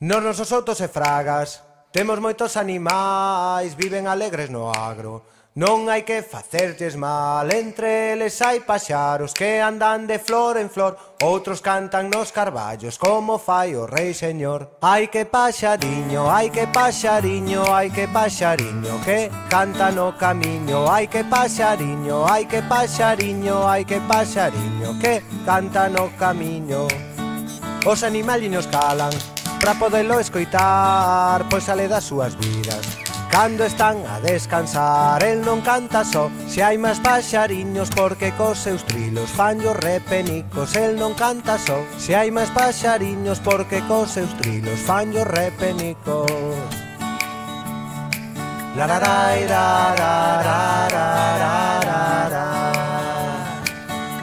Nos nosos outos e fragas temos moitos animais, viven alegres no agro. Non hai que facerlles mal, entre eles hai paxaros que andan de flor en flor, outros cantan nos carballos como fai o rei señor. Ai que paxariño, ai que paxariño, ai que paxariño que canta no camiño. Ai que paxariño, ai que paxariño, ai que paxariño que canta no camiño. Os animaliños calan pra podelo escoitar, pois sale das súas vidas. Cando están a descansar, el non canta só, se hai máis paxariños porque cos seus trilos fanllos repenicos. El non canta só, se hai máis paxariños porque cos seus trilos fanllos repenicos. La la la la la la la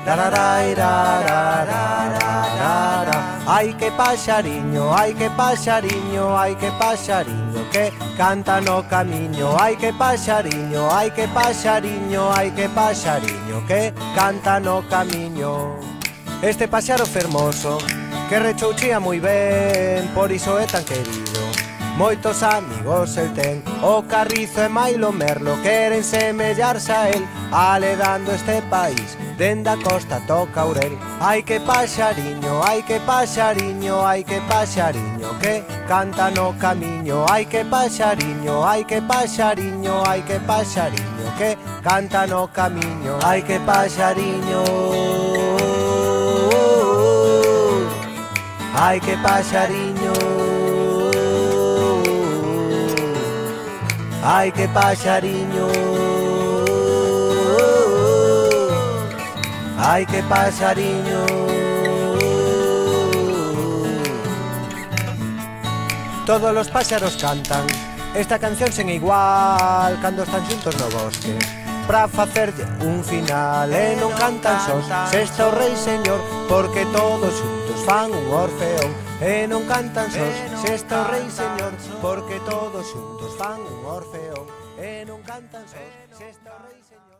la la la la la. Ai que paxariño, ai que paxariño, ai que paxariño que canta no camiño. Ai que paxariño, ai que paxariño, ai que paxariño que canta no camiño. Este paxaro fermoso que rechouchía moi ben, por iso é tan querido. Moitos amigos el ten, o Carrizo e Mailo Merlo queren semellarse a el, aledando este país dende a costa toca Ourel. Ai que paxariño, ai que paxariño, ai que paxariño que canta no camiño. Ai que paxariño, ai que paxariño, ai que paxariño que canta no camiño. Ai que paxariño, ai que paxariño, ai que paxariño, ai que paxariño. Todos os páxaros cantan esta canción sen igual cando están xuntos no bosque pra facerlle un final. E non cantan sós, se está o rei señor, porque todos xuntos fan un orfeón. E non cantan sós, se está o rei señor, porque todos xuntos fan un orfeón. E non cantan sós, se está o rei señor.